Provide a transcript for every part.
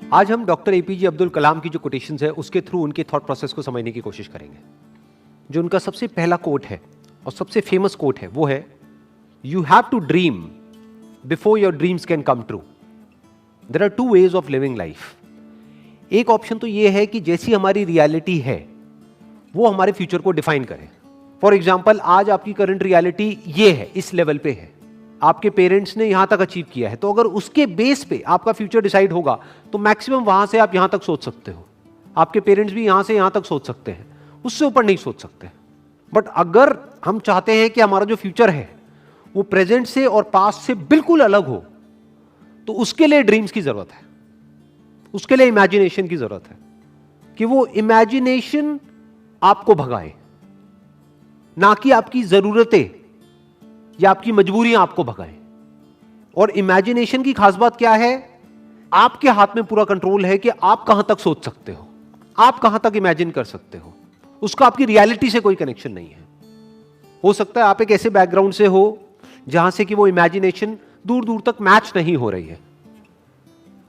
आज हम doctor APJ Abdul Kalam की जो कोटेशंस है उसके थ्रू उनके थॉट प्रोसेस को समझने की कोशिश करेंगे। जो उनका सबसे पहला कोट है और सबसे फेमस कोट है वो है, you have to dream before your dreams can come true. There are two ways of living life. एक ऑप्शन तो ये है कि जैसी हमारी रियलिटी है वो हमारे फ्यूचर को डिफाइन करे। फॉर एग्जाम्पल, आज आपकी करंट रियलिटी ये है, इस लेवल पे है, आपके पेरेंट्स ने यहां तक अचीव किया है, तो अगर उसके बेस पे आपका फ्यूचर डिसाइड होगा तो मैक्सिमम वहां से आप यहां तक सोच सकते हो। आपके पेरेंट्स भी यहां से यहां तक सोच सकते हैं, उससे ऊपर नहीं सोच सकते। बट अगर हम चाहते हैं कि हमारा जो फ्यूचर है वो प्रेजेंट से और पास्ट से बिल्कुल अलग हो, तो उसके लिए ड्रीम्स की जरूरत है, उसके लिए इमेजिनेशन की जरूरत है कि वो इमेजिनेशन आपको भगाए, ना कि आपकी जरूरतें या आपकी मजबूरियां आपको भगाएं। और इमेजिनेशन की खास बात क्या है, आपके हाथ में पूरा कंट्रोल है कि आप कहां तक सोच सकते हो, आप कहां तक इमेजिन कर सकते हो। उसका आपकी रियलिटी से कोई कनेक्शन नहीं है। हो सकता है आप एक ऐसे बैकग्राउंड से हो जहां से कि वो इमेजिनेशन दूर दूर तक मैच नहीं हो रही है।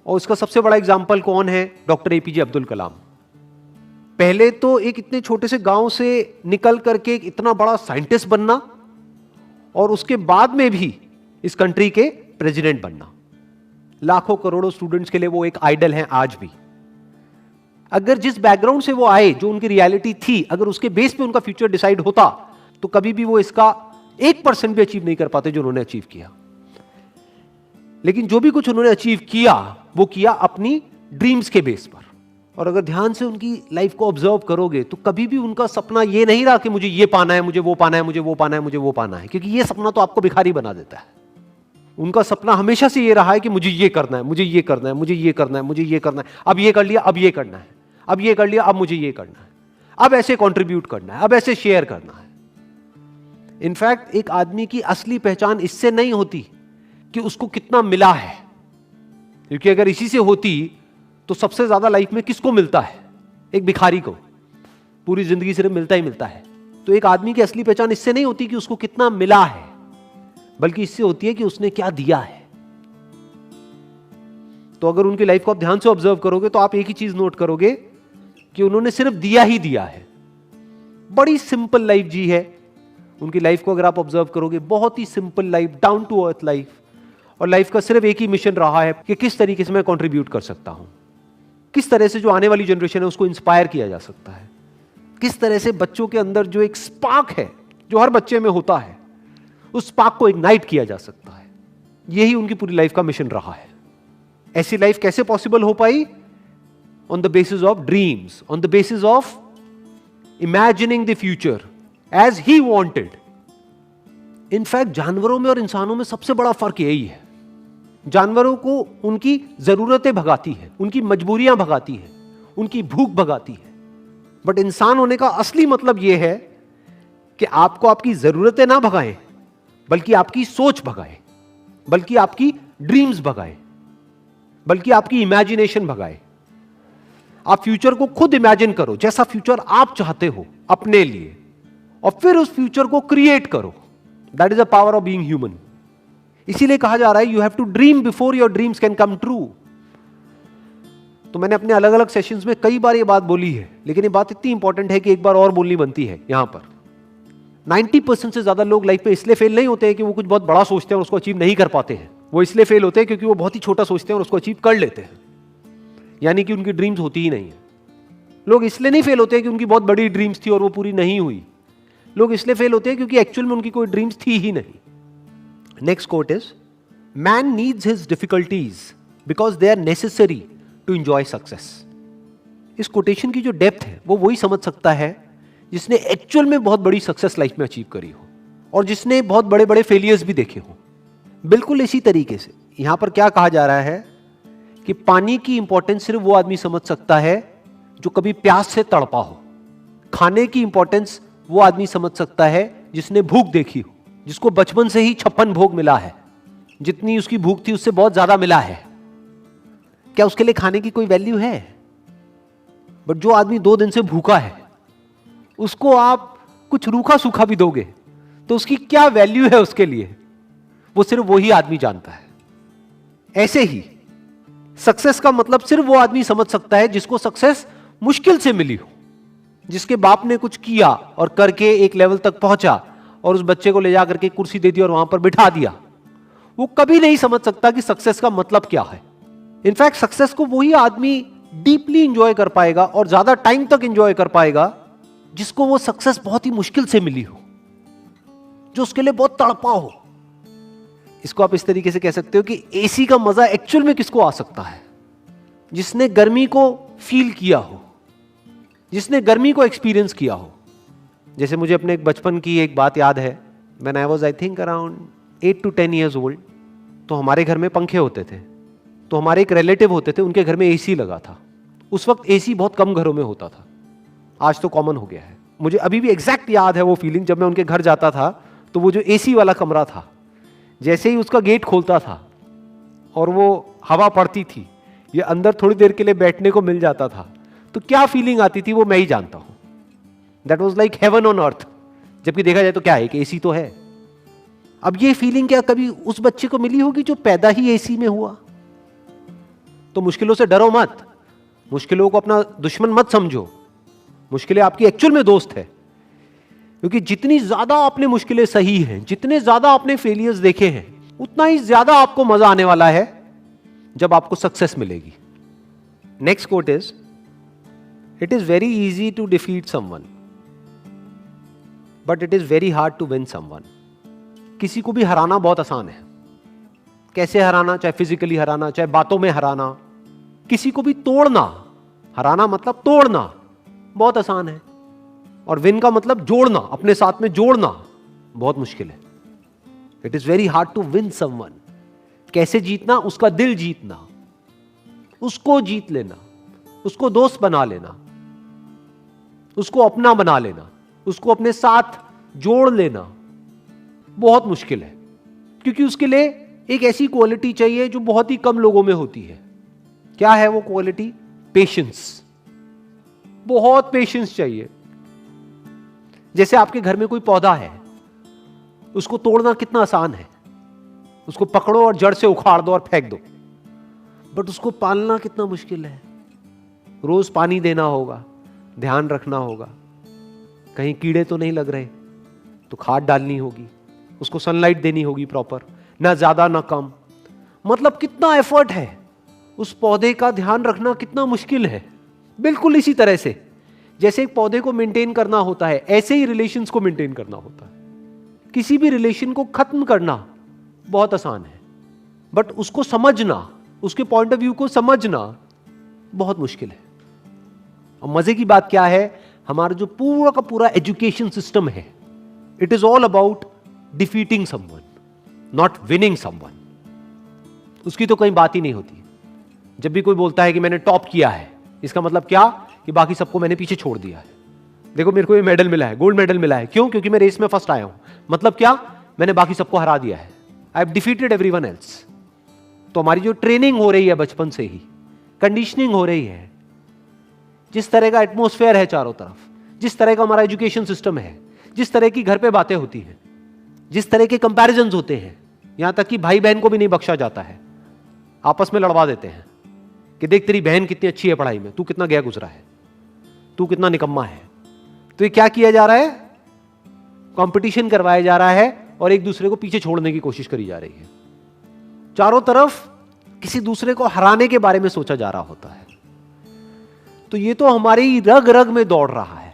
और इसका सबसे बड़ा एग्जाम्पल कौन है? Doctor APJ Abdul Kalam. पहले तो एक इतने छोटे से गांव से निकल करके एक इतना बड़ा साइंटिस्ट बनना, और उसके बाद में भी इस कंट्री के प्रेसिडेंट बनना। लाखों करोड़ों स्टूडेंट्स के लिए वो एक आइडल हैं आज भी। अगर जिस बैकग्राउंड से वो आए, जो उनकी रियलिटी थी, अगर उसके बेस पे उनका फ्यूचर डिसाइड होता तो कभी भी वो इसका 1% भी अचीव नहीं कर पाते जो उन्होंने अचीव किया। लेकिन जो भी कुछ उन्होंने अचीव किया वो किया अपनी ड्रीम्स के बेस पर। और अगर ध्यान से उनकी लाइफ को ऑब्जर्व करोगे तो कभी भी उनका सपना ये नहीं रहा कि मुझे ये पाना है, मुझे वो पाना है, मुझे वो पाना है, मुझे वो पाना है, क्योंकि ये सपना तो आपको भिखारी बना देता है। उनका सपना हमेशा से ये रहा है कि मुझे ये करना है, मुझे ये करना है, मुझे ये करना है, मुझे ये करना है, अब ये कर लिया, अब ये करना है, अब ये कर लिया, अब मुझे ये करना है, अब ऐसे कॉन्ट्रीब्यूट करना है, अब ऐसे शेयर करना है। इनफैक्ट एक आदमी की असली पहचान इससे नहीं होती कि उसको कितना मिला है, क्योंकि अगर इसी से होती तो सबसे ज्यादा लाइफ में किसको मिलता है? एक भिखारी को। पूरी जिंदगी सिर्फ मिलता ही मिलता है। तो एक आदमी की असली पहचान इससे नहीं होती कि उसको कितना मिला है, बल्कि इससे होती है कि उसने क्या दिया है। तो अगर उनकी लाइफ को आप ध्यान से ऑब्जर्व करोगे तो आप एक ही चीज नोट करोगे कि उन्होंने सिर्फ दिया ही दिया है। बड़ी सिंपल लाइफ जी है उनकी लाइफ को अगर आप ऑब्जर्व करोगे, बहुत ही simple life, down to earth life. और लाइफ का सिर्फ एक ही मिशन रहा है कि किस तरीके से मैं कंट्रीब्यूट कर सकता हूं, किस तरह से जो आने वाली जनरेशन है उसको इंस्पायर किया जा सकता है, किस तरह से बच्चों के अंदर जो एक स्पार्क है जो हर बच्चे में होता है उस स्पार्क को इग्नाइट किया जा सकता है। यही उनकी पूरी लाइफ का मिशन रहा है। ऐसी लाइफ कैसे पॉसिबल हो पाई? On the basis of dreams, on the basis of imagining the future as he wanted. In fact जानवरों में और इंसानों में सबसे बड़ा फर्क यही है। जानवरों को उनकी जरूरतें भगाती है, उनकी मजबूरियां भगाती है, उनकी भूख भगाती है। बट इंसान होने का असली मतलब यह है कि आपको आपकी जरूरतें ना भगाएं, बल्कि आपकी सोच भगाए, बल्कि आपकी ड्रीम्स भगाए, बल्कि आपकी इमेजिनेशन भगाए। आप फ्यूचर को खुद इमेजिन करो, जैसा फ्यूचर आप चाहते हो अपने लिए, और फिर उस फ्यूचर को क्रिएट करो। That is the power of being human. इसीलिए कहा जा रहा है you have to dream before your dreams can come true. तो मैंने अपने अलग अलग सेशंस में कई बार ये बात बोली है, लेकिन ये बात इतनी इंपॉर्टेंट है कि एक बार और बोलनी बनती है यहां पर। 90% से ज्यादा लोग लाइफ में इसलिए फेल नहीं होते हैं कि वो कुछ बहुत बड़ा सोचते हैं और उसको अचीव नहीं कर पाते हैं। वो इसलिए फेल होते हैं क्योंकि वो बहुत ही छोटा सोचते हैं और उसको अचीव कर लेते हैं, यानी कि उनकी ड्रीम्स होती ही नहीं है। लोग इसलिए नहीं फेल होते हैं कि उनकी बहुत बड़ी ड्रीम्स थी और वो पूरी नहीं हुई। लोग इसलिए फेल होते हैं क्योंकि एक्चुअल में उनकी कोई ड्रीम्स थी ही नहीं। Next quote is, man needs his difficulties because they are necessary to enjoy success. इस कोटेशन की जो डेप्थ है वो वही समझ सकता है जिसने एक्चुअल में बहुत बड़ी सक्सेस लाइफ में अचीव करी हो और जिसने बहुत बड़े बड़े फेलियर्स भी देखे हो। बिल्कुल इसी तरीके से यहां पर क्या कहा जा रहा है कि पानी की इंपॉर्टेंस सिर्फ वो आदमी समझ सकता है जो कभी प्यास से तड़पा हो। खाने की इंपॉर्टेंस वो आदमी समझ सकता है जिसने भूख देखी हो, जिसको बचपन से ही 56 भोग मिला है, जितनी उसकी भूख थी उससे बहुत ज्यादा मिला है। क्या उसके लिए खाने की कोई वैल्यू है? बट जो आदमी 2 दिन से भूखा है उसको आप कुछ रूखा सूखा भी दोगे तो उसकी क्या वैल्यू है उसके लिए, वो सिर्फ वही आदमी जानता है। ऐसे ही सक्सेस का मतलब सिर्फ वो आदमी समझ सकता है जिसको सक्सेस मुश्किल से मिली हो, जिसके बाप ने कुछ किया और करके एक लेवल तक पहुंचा और उस बच्चे को ले जा करके कुर्सी दे दी और वहां पर बिठा दिया। वो कभी नहीं समझ सकता कि सक्सेस का मतलब क्या है। इनफैक्ट सक्सेस को वही आदमी डीपली इंजॉय कर पाएगा और ज्यादा टाइम तक इंजॉय कर पाएगा जिसको वो सक्सेस बहुत ही मुश्किल से मिली हो, जो उसके लिए बहुत तड़पा हो। इसको आप इस तरीके से कह सकते हो कि एसी का मजा एक्चुअल में किसको आ सकता है? जिसने गर्मी को फील किया हो, जिसने गर्मी को एक्सपीरियंस किया हो। जैसे मुझे अपने एक बचपन की एक बात याद है, when I was I think around 8 to 10 years old, तो हमारे घर में पंखे होते थे। तो हमारे एक रिलेटिव होते थे, उनके घर में एसी लगा था। उस वक्त एसी बहुत कम घरों में होता था, आज तो कॉमन हो गया है। मुझे अभी भी एग्जैक्ट याद है वो फीलिंग, जब मैं उनके घर जाता था तो वो जो एसी वाला कमरा था, जैसे ही उसका गेट खोलता था और वो हवा पड़ती थी, ये अंदर थोड़ी देर के लिए बैठने को मिल जाता था, तो क्या फीलिंग आती थी वो मैं ही जानता हूं। That was like heaven on earth. जबकि देखा जाए तो क्या है कि एसी तो है। अब ये फीलिंग क्या कभी उस बच्चे को मिली होगी जो पैदा ही एसी में हुआ? तो मुश्किलों से डरो मत, मुश्किलों को अपना दुश्मन मत समझो। मुश्किलें आपकी एक्चुअल में दोस्त है, क्योंकि जितनी ज्यादा आपने मुश्किलें सही हैं, जितने ज्यादा आपने फेलियर्स देखे हैं, उतना ही ज्यादा आपको मजा आने वाला है जब आपको सक्सेस मिलेगी। Next quote is, it is very easy to defeat someone but it is very hard to win someone. किसी को भी हराना बहुत आसान है। कैसे हराना? चाहे फिजिकली हराना, चाहे बातों में हराना। किसी को भी तोड़ना, हराना मतलब तोड़ना, बहुत आसान है। और विन का मतलब जोड़ना, अपने साथ में जोड़ना बहुत मुश्किल है। It is very hard to win someone. कैसे जीतना? उसका दिल जीतना, उसको जीत लेना, उसको दोस्त बना लेना, उसको अपना बना लेना, उसको अपने साथ जोड़ लेना बहुत मुश्किल है। क्योंकि उसके लिए एक ऐसी क्वालिटी चाहिए जो बहुत ही कम लोगों में होती है। क्या है वो क्वालिटी? पेशेंस। बहुत पेशेंस चाहिए। जैसे आपके घर में कोई पौधा है, उसको तोड़ना कितना आसान है। उसको पकड़ो और जड़ से उखाड़ दो और फेंक दो, बट उसको पालना कितना मुश्किल है। रोज पानी देना होगा, ध्यान रखना होगा, कहीं कीड़े तो नहीं लग रहे, तो खाद डालनी होगी, उसको सनलाइट देनी होगी प्रॉपर, ना ज्यादा ना कम। मतलब कितना एफर्ट है। उस पौधे का ध्यान रखना कितना मुश्किल है। बिल्कुल इसी तरह से जैसे एक पौधे को मेंटेन करना होता है, ऐसे ही रिलेशंस को मेंटेन करना होता है। किसी भी रिलेशन को खत्म करना बहुत आसान है, बट उसको समझना, उसके पॉइंट ऑफ व्यू को समझना बहुत मुश्किल है। और मजे की बात क्या है, हमारा जो पूरा का पूरा एजुकेशन सिस्टम है, it is all about defeating someone, not winning someone. उसकी तो कोई बात ही नहीं होती। जब भी कोई बोलता है कि मैंने टॉप किया है, इसका मतलब क्या? कि बाकी सबको मैंने पीछे छोड़ दिया है। देखो मेरे को ये मेडल मिला है, गोल्ड मेडल मिला है। क्यों? क्योंकि मैं रेस में फर्स्ट आया हूं। मतलब क्या? मैंने बाकी सबको हरा दिया है। I have defeated everyone else. तो हमारी जो ट्रेनिंग हो रही है बचपन से ही, कंडीशनिंग हो रही है, जिस तरह का एटमोस्फेयर है चारों तरफ, जिस तरह का हमारा एजुकेशन सिस्टम है, जिस तरह की घर पे बातें होती हैं, जिस तरह के कंपैरिजंस होते हैं, यहां तक कि भाई बहन को भी नहीं बख्शा जाता है, आपस में लड़वा देते हैं कि देख तेरी बहन कितनी अच्छी है पढ़ाई में, तू कितना गया गुजरा है, तू कितना निकम्मा है। तो ये क्या किया जा रहा है? कंपटीशन करवाया जा रहा है और एक दूसरे को पीछे छोड़ने की कोशिश करी जा रही है। चारों तरफ किसी दूसरे को हराने के बारे में सोचा जा रहा होता है। तो ये तो हमारी रग रग में दौड़ रहा है।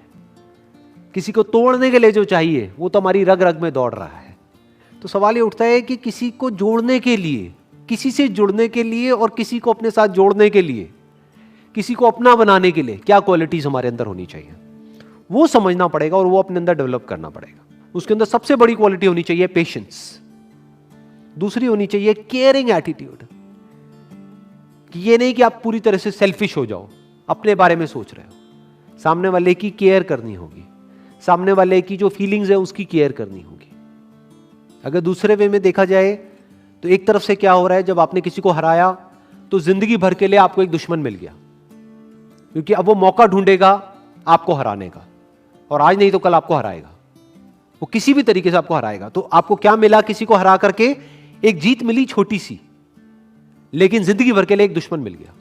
किसी को तोड़ने के लिए जो चाहिए वो तो हमारी रग रग में दौड़ रहा है। तो सवाल ये उठता है कि किसी को जोड़ने के लिए, किसी से जुड़ने के लिए और किसी को अपने साथ जोड़ने के लिए, किसी को अपना बनाने के लिए क्या क्वालिटीज हमारे अंदर होनी चाहिए, वो समझना पड़ेगा और वो अपने अंदर डेवलप करना पड़ेगा। उसके अंदर सबसे बड़ी क्वालिटी होनी चाहिए पेशेंस। दूसरी होनी चाहिए केयरिंग एटीट्यूड, कि ये नहीं कि आप पूरी तरह से सेल्फिश हो जाओ, अपने बारे में सोच रहे हो। सामने वाले की केयर करनी होगी, सामने वाले की जो फीलिंग्स है उसकी केयर करनी होगी। अगर दूसरे वे में देखा जाए तो एक तरफ से क्या हो रहा है, जब आपने किसी को हराया तो जिंदगी भर के लिए आपको एक दुश्मन मिल गया, क्योंकि अब वो मौका ढूंढेगा आपको हराने का, और आज नहीं तो कल आपको हराएगा। वो किसी भी तरीके से आपको हराएगा। तो आपको क्या मिला? किसी को हरा करके एक जीत मिली छोटी सी, लेकिन जिंदगी भर के लिए एक दुश्मन मिल गया।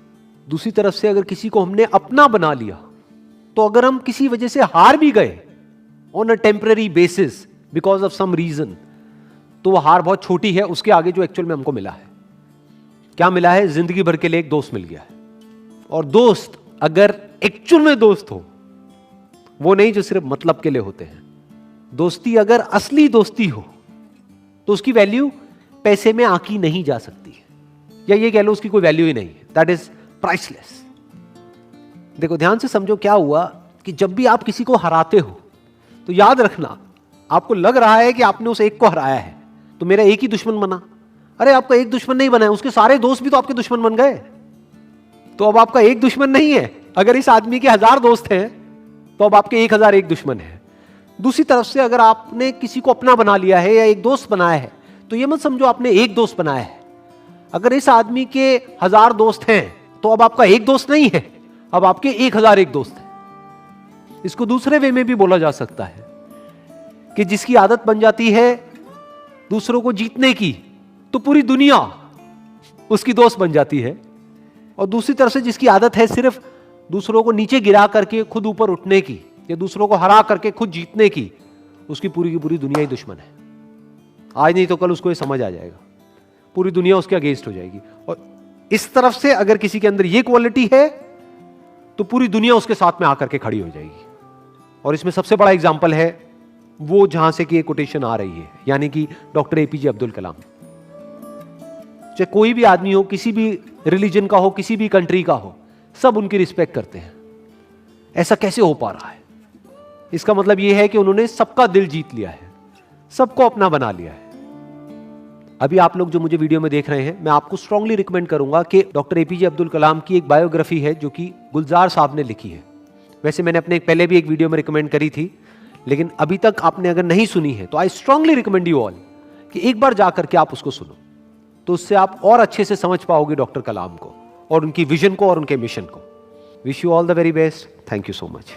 दूसरी तरफ से अगर किसी को हमने अपना बना लिया, तो अगर हम किसी वजह से हार भी गए on a temporary basis because of some reason, तो वो हार बहुत छोटी है उसके आगे जो एक्चुअल में हमको मिला है। क्या मिला है? जिंदगी भर के लिए एक दोस्त मिल गया है। और दोस्त अगर एक्चुअल में दोस्त हो, वो नहीं जो सिर्फ मतलब के लिए होते हैं, दोस्ती अगर असली दोस्ती हो तो उसकी वैल्यू पैसे में आंकी नहीं जा सकती है, या ये कह लो उसकी कोई वैल्यू ही नहीं है। That is priceless. देखो ध्यान से समझो क्या हुआ कि जब भी आप किसी को हराते हो तो याद रखना, आपको लग रहा है कि आपने उस एक को हराया है तो मेरा एक ही दुश्मन बना। अरे आपका एक दुश्मन नहीं बना है, उसके सारे दोस्त भी तो आपके दुश्मन बन गए। तो अब आपका एक दुश्मन नहीं है। अगर इस आदमी के 1000 दोस्त हैं तो अब आपके 1001 दुश्मन है। दूसरी तरफ से अगर आपने किसी को अपना बना लिया है या एक दोस्त बनाया है, तो यह मत समझो आपने एक दोस्त बनाया है। अगर इस आदमी के 1000 दोस्त हैं तो अब आपका एक दोस्त नहीं है, अब आपके 1001 दोस्त हैं। इसको दूसरे वे में भी बोला जा सकता है कि जिसकी आदत बन जाती है दूसरों को जीतने की, तो पूरी दुनिया उसकी दोस्त बन जाती है। और दूसरी तरफ से जिसकी आदत है सिर्फ दूसरों को नीचे गिरा करके खुद ऊपर उठने की, या दूसरों को हरा करके खुद जीतने की, उसकी पूरी की पूरी दुनिया ही दुश्मन है। आज नहीं तो कल उसको ये समझ आ जाएगा, पूरी दुनिया उसके अगेंस्ट हो जाएगी। और इस तरफ से अगर किसी के अंदर ये क्वालिटी है तो पूरी दुनिया उसके साथ में आकर के खड़ी हो जाएगी। और इसमें सबसे बड़ा एग्जाम्पल है वो जहां से कि ये कोटेशन आ रही है, यानी कि डॉक्टर एपीजे अब्दुल कलाम। चाहे कोई भी आदमी हो, किसी भी रिलीजन का हो, किसी भी कंट्री का हो, सब उनकी रिस्पेक्ट करते हैं। ऐसा कैसे हो पा रहा है? इसका मतलब यह है कि उन्होंने सबका दिल जीत लिया है, सबको अपना बना लिया है। अभी आप लोग जो मुझे वीडियो में देख रहे हैं, मैं आपको स्ट्रांगली रिकमेंड करूंगा कि डॉक्टर एपीजे अब्दुल कलाम की एक बायोग्राफी है जो कि गुलजार साहब ने लिखी है। वैसे मैंने अपने पहले भी एक वीडियो में रिकमेंड करी थी, लेकिन अभी तक आपने अगर नहीं सुनी है तो I strongly recommend you all कि एक बार जाकर के आप उसको सुनो, तो उससे आप और अच्छे से समझ पाओगे डॉक्टर कलाम को और उनकी विजन को और उनके मिशन को। Wish you all the very best. Thank you so much.